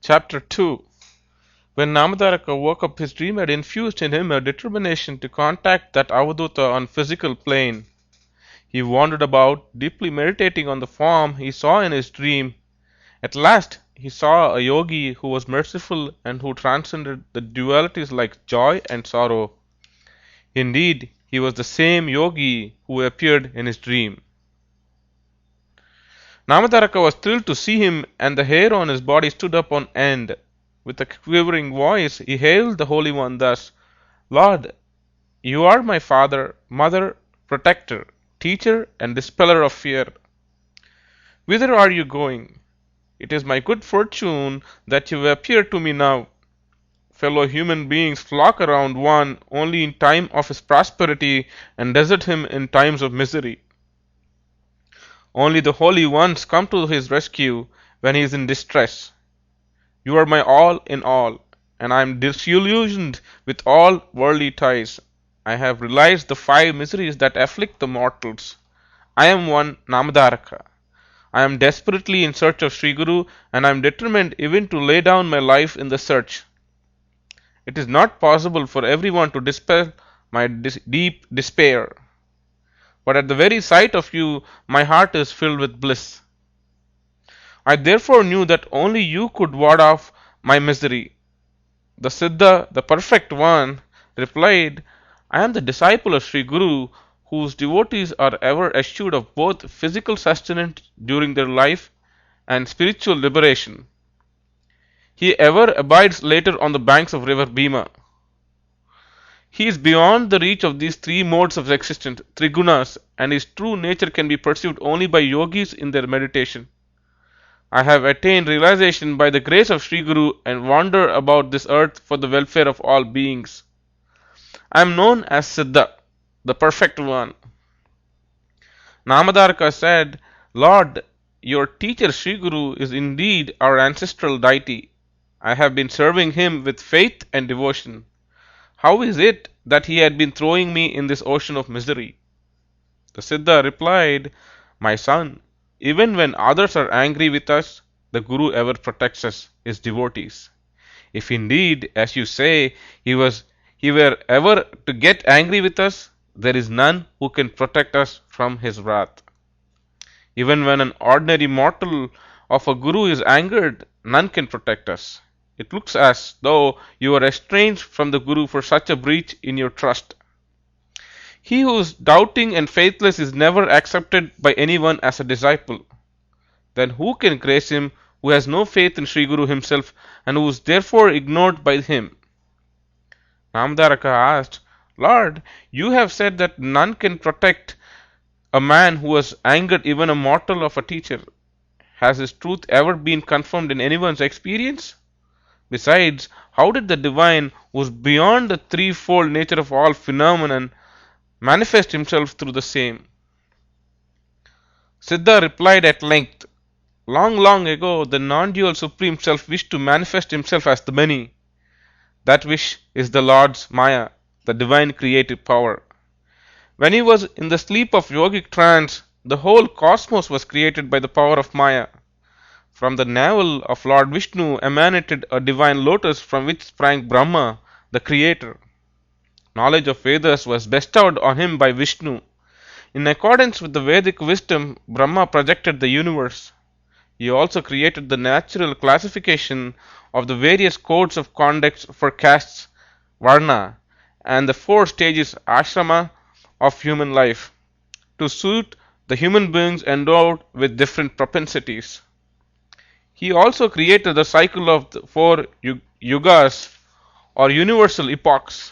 Chapter 2. When Namadaraka woke up, his dream had infused in him a determination to contact that Avaduta on physical plane. He wandered about, deeply meditating on the form he saw in his dream. At last he saw a yogi who was merciful and who transcended the dualities like joy and sorrow. Indeed, he was the same yogi who appeared in his dream. Namadaraka was thrilled to see him, and the hair on his body stood up on end. With a quivering voice, he hailed the Holy One thus: Lord, you are my father, mother, protector, teacher, and dispeller of fear. Whither are you going? It is my good fortune that you appear to me now. Fellow human beings flock around one only in time of his prosperity and desert him in times of misery. Only the holy ones come to his rescue when he is in distress. You are my all in all, and I am disillusioned with all worldly ties. I have realized the 5 miseries that afflict the mortals. I am one Namadaraka. I am desperately in search of sriguru, and I am determined even to lay down my life in the search. It is not possible for everyone to dispel my deep despair, but at the very sight of you, my heart is filled with bliss. I therefore knew that only you could ward off my misery. The Siddha, the perfect one, replied, I am the disciple of Sri Guru, whose devotees are ever assured of both physical sustenance during their life and spiritual liberation. He ever abides later on the banks of river Bhima. He is beyond the reach of these 3 modes of existence, trigunas, and his true nature can be perceived only by yogis in their meditation. I have attained realization by the grace of Sri Guru and wander about this earth for the welfare of all beings. I am known as Siddha, the perfect one. Namadaraka said, Lord, your teacher Sri Guru is indeed our ancestral deity. I have been serving him with faith and devotion. How is it that he had been throwing me in this ocean of misery? The Siddha replied, My son, even when others are angry with us, the Guru ever protects us, his devotees. If indeed, as you say, he were ever to get angry with us, there is none who can protect us from his wrath. Even when an ordinary mortal of a Guru is angered, none can protect us. It looks as though you are estranged from the Guru for such a breach in your trust. He who is doubting and faithless is never accepted by anyone as a disciple. Then who can grace him who has no faith in Sri Guru himself and who is therefore ignored by him? Namadaraka asked, Lord, you have said that none can protect a man who has angered even a mortal of a teacher. Has this truth ever been confirmed in anyone's experience? Besides, how did the divine, who is beyond the threefold nature of all phenomenon, manifest himself through the same? Siddha replied at length, Long, long ago, the non-dual Supreme Self wished to manifest himself as the many. That wish is the Lord's Maya, the divine creative power. When he was in the sleep of yogic trance, the whole cosmos was created by the power of Maya. From the navel of Lord Vishnu emanated a divine lotus from which sprang Brahma, the creator. Knowledge of Vedas was bestowed on him by Vishnu. In accordance with the Vedic wisdom, Brahma projected the universe. He also created the natural classification of the various codes of conduct for castes, varna, and the 4 stages ashrama of human life, to suit the human beings endowed with different propensities. He also created the cycle of the 4 yugas, or universal epochs.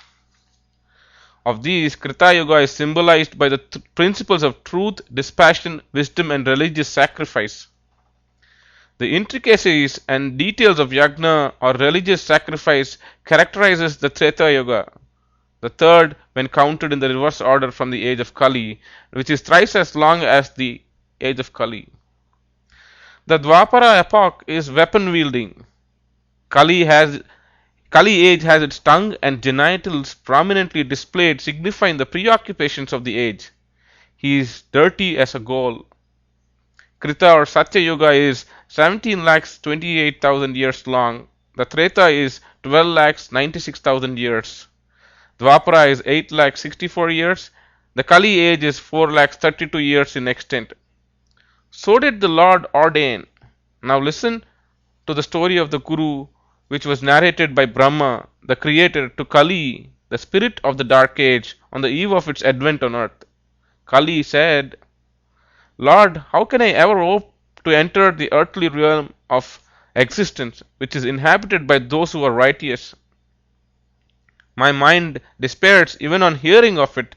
Of these, Krita Yuga is symbolized by the principles of truth, dispassion, wisdom, and religious sacrifice. The intricacies and details of yagna or religious sacrifice characterizes the Treta Yuga, the third when counted in the reverse order from the age of Kali, which is thrice as long as the age of Kali. The Dwapara epoch is weapon wielding. Kali age has its tongue and genitals prominently displayed, signifying the preoccupations of the age. He is dirty as a ghoul. Krita or Satya Yuga is 17 lakhs 28,000 years long. The Treta is 12 lakhs 96,000 years. Dwapara is 8 lakhs 64 years. The Kali age is 4 lakhs 32 years in extent. So did the Lord ordain. Now listen to the story of the Guru, which was narrated by Brahma, the creator, to Kali, the spirit of the dark age, on the eve of its advent on earth. Kali said, Lord, how can I ever hope to enter the earthly realm of existence, which is inhabited by those who are righteous? My mind despairs even on hearing of it.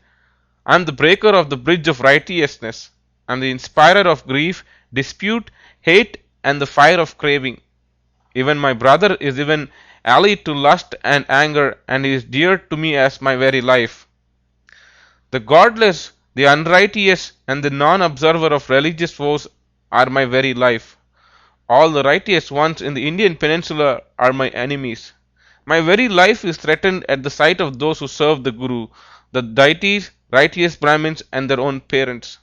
I am the breaker of the bridge of righteousness. I am the inspirer of grief, dispute, hate, and the fire of craving. Even my brother is even allied to lust and anger, and is dear to me as my very life. The godless, the unrighteous, and the non-observer of religious vows are my very life. All the righteous ones in the Indian peninsula are my enemies. My very life is threatened at the sight of those who serve the Guru, the deities, righteous Brahmins, and their own parents.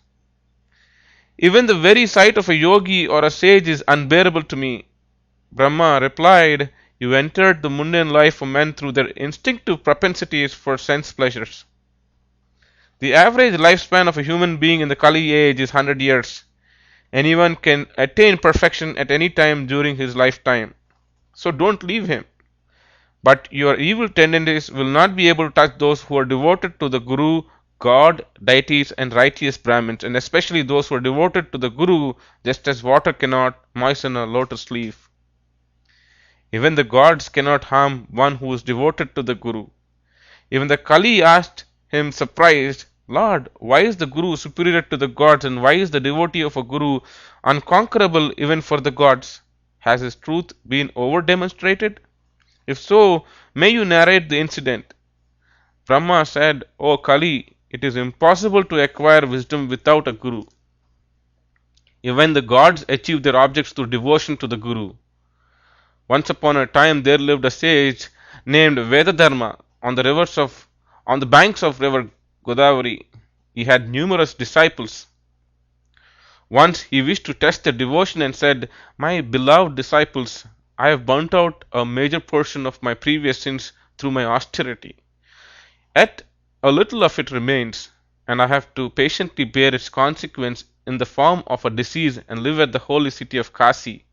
Even the very sight of a yogi or a sage is unbearable to me. Brahma replied, You entered the mundane life of men through their instinctive propensities for sense pleasures. The average lifespan of a human being in the Kali age is 100 years. Anyone can attain perfection at any time during his lifetime. So don't leave him. But your evil tendencies will not be able to touch those who are devoted to the Guru, God, deities, and righteous Brahmins, and especially those who are devoted to the Guru, just as water cannot moisten a lotus leaf. Even the gods cannot harm one who is devoted to the Guru. Even the Kali asked him surprised, Lord, why is the Guru superior to the gods, and why is the devotee of a Guru unconquerable even for the gods? Has his truth been over demonstrated? If so, may you narrate the incident. Brahma said, O Kali, it is impossible to acquire wisdom without a Guru. Even the gods achieve their objects through devotion to the Guru. Once upon a time there lived a sage named Vedadharma on the banks of river Godavari. He had numerous disciples. Once he wished to test their devotion and said, My beloved disciples, I have burnt out a major portion of my previous sins through my austerity. Yet a little of it remains, and I have to patiently bear its consequence in the form of a disease and live at the holy city of Kasi.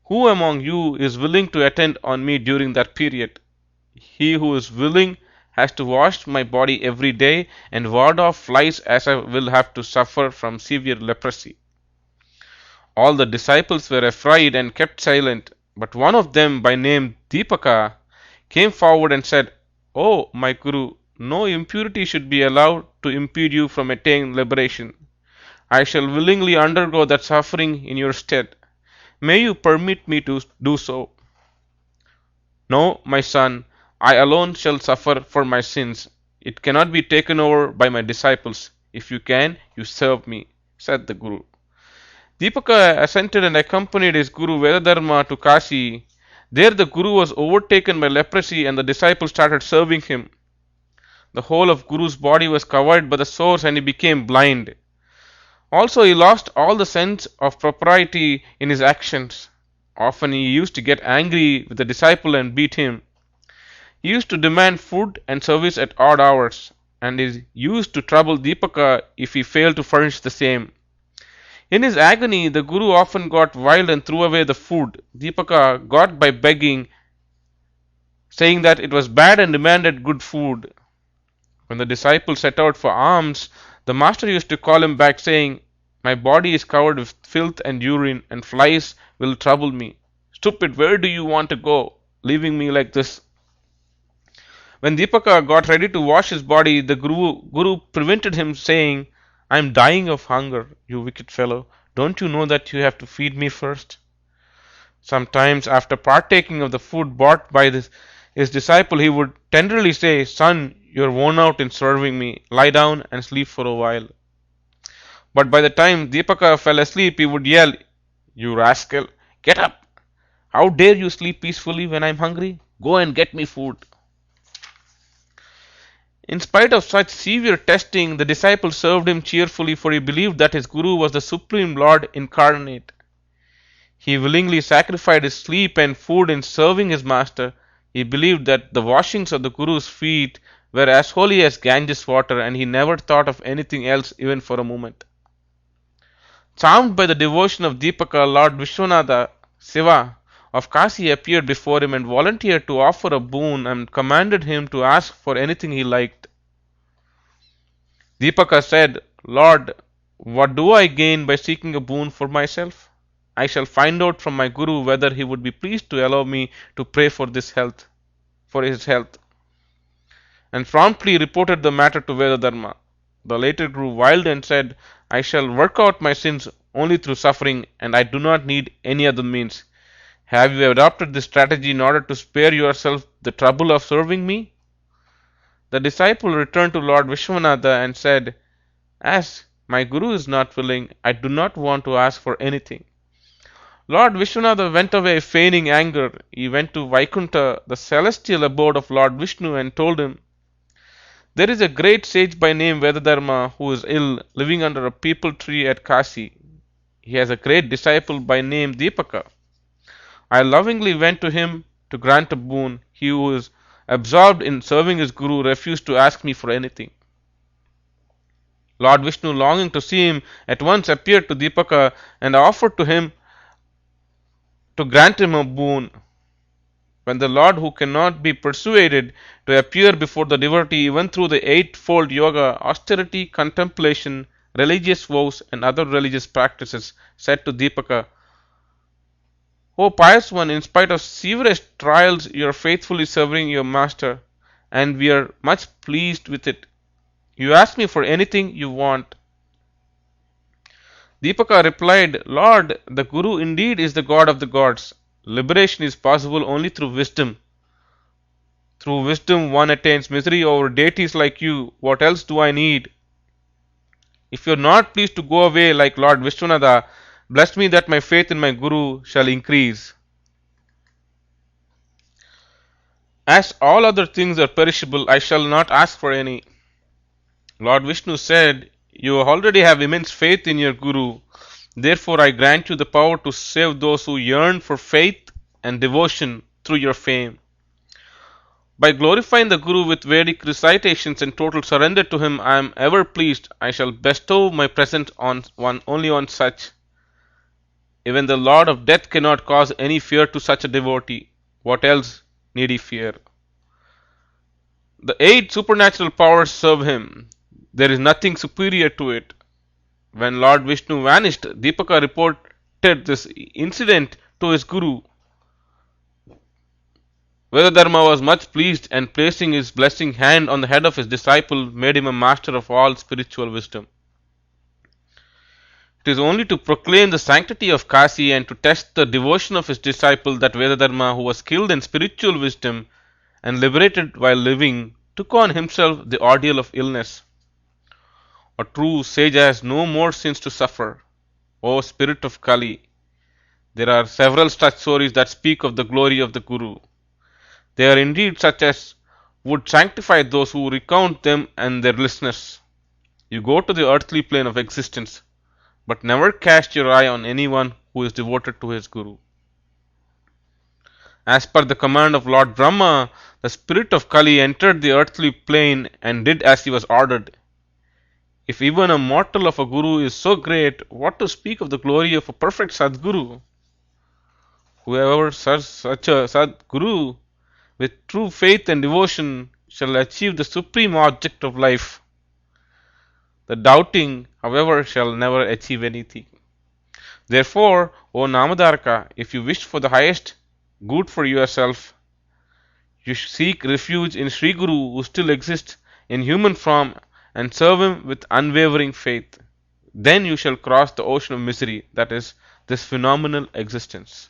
Who among you is willing to attend on me during that period? He who is willing has to wash my body every day and ward off flies, as I will have to suffer from severe leprosy. All the disciples were afraid and kept silent, but one of them, by name Deepaka, came forward and said, Oh, my Guru, no impurity should be allowed to impede you from attaining liberation. I shall willingly undergo that suffering in your stead. May you permit me to do so. No, my son, I alone shall suffer for my sins. It cannot be taken over by my disciples. If you can, you serve me, said the Guru. Deepaka assented and accompanied his Guru Vedadharma to Kashi. There the Guru was overtaken by leprosy and the disciples started serving him. The whole of Guru's body was covered by the sores and he became blind. Also, he lost all the sense of propriety in his actions. Often he used to get angry with the disciple and beat him. He used to demand food and service at odd hours, and he used to trouble Deepaka if he failed to furnish the same. In his agony, the Guru often got wild and threw away the food Deepaka got by begging, saying that it was bad and demanded good food. When the disciple set out for alms, the master used to call him back, saying, My body is covered with filth and urine, and flies will trouble me. Stupid, where do you want to go, leaving me like this? When Deepaka got ready to wash his body, the Guru prevented him, saying, I am dying of hunger, you wicked fellow. Don't you know that you have to feed me first? Sometimes, after partaking of the food brought by his disciple, he would tenderly say, Son, you are worn out in serving me. Lie down and sleep for a while. But by the time Deepaka fell asleep, he would yell, You rascal, get up! How dare you sleep peacefully when I am hungry? Go and get me food. In spite of such severe testing, the disciple served him cheerfully, for he believed that his Guru was the Supreme Lord incarnate. He willingly sacrificed his sleep and food in serving his master. He believed that the washings of the Guru's feet were as holy as Ganges water, and he never thought of anything else even for a moment. Charmed by the devotion of Deepaka, Lord Vishwanatha Siva of Kasi appeared before him and volunteered to offer a boon and commanded him to ask for anything he liked. Deepaka said, Lord, what do I gain by seeking a boon for myself? I shall find out from my Guru whether he would be pleased to allow me to pray for his health, and promptly reported the matter to Vedadharma. The later grew wild and said, I shall work out my sins only through suffering, and I do not need any other means. Have you adopted this strategy in order to spare yourself the trouble of serving me? The disciple returned to Lord Vishwanatha and said, As my Guru is not willing, I do not want to ask for anything. Lord Vishwanatha went away feigning anger. He went to Vaikuntha, the celestial abode of Lord Vishnu, and told him, There is a great sage by name Vedadharma who is ill, living under a peepal tree at Kasi. He has a great disciple by name Deepaka. I lovingly went to him to grant a boon. He who is absorbed in serving his Guru refused to ask me for anything. Lord Vishnu, longing to see him, at once appeared to Deepaka and offered to him to grant him a boon. When the Lord, who cannot be persuaded to appear before the devotee even through the eightfold yoga, austerity, contemplation, religious vows, and other religious practices, said to Deepaka, O pious one, in spite of severest trials, you are faithfully serving your master, and we are much pleased with it. You ask me for anything you want. Deepaka replied, Lord, the Guru indeed is the God of the gods. Liberation is possible only through wisdom. Through wisdom one attains misery over deities like you. What else do I need? If you are not pleased to go away like Lord Vishwanatha, bless me that my faith in my Guru shall increase. As all other things are perishable, I shall not ask for any. Lord Vishnu said, You already have immense faith in your Guru. Therefore, I grant you the power to save those who yearn for faith and devotion through your fame. By glorifying the Guru with Vedic recitations and total surrender to him, I am ever pleased. I shall bestow my present only on such. Even the Lord of Death cannot cause any fear to such a devotee. What else need he fear? The 8 supernatural powers serve him. There is nothing superior to it. When Lord Vishnu vanished, Deepaka reported this incident to his Guru. Vedadharma was much pleased, and placing his blessing hand on the head of his disciple, made him a master of all spiritual wisdom. It is only to proclaim the sanctity of Kasi and to test the devotion of his disciple that Vedadharma, who was skilled in spiritual wisdom and liberated while living, took on himself the ordeal of illness. A true sage has no more sins to suffer. O spirit of Kali, there are several such stories that speak of the glory of the Guru. They are indeed such as would sanctify those who recount them and their listeners. You go to the earthly plane of existence, but never cast your eye on anyone who is devoted to his Guru. As per the command of Lord Brahma, the spirit of Kali entered the earthly plane and did as he was ordered. If even a mortal of a Guru is so great, what to speak of the glory of a perfect Sadguru? Whoever serves such a Sadguru with true faith and devotion shall achieve the supreme object of life. The doubting, however, shall never achieve anything. Therefore, O Namadarka, if you wish for the highest good for yourself, you seek refuge in Sriguru, who still exists in human form, and serve him with unwavering faith. Then you shall cross the ocean of misery, that is, this phenomenal existence.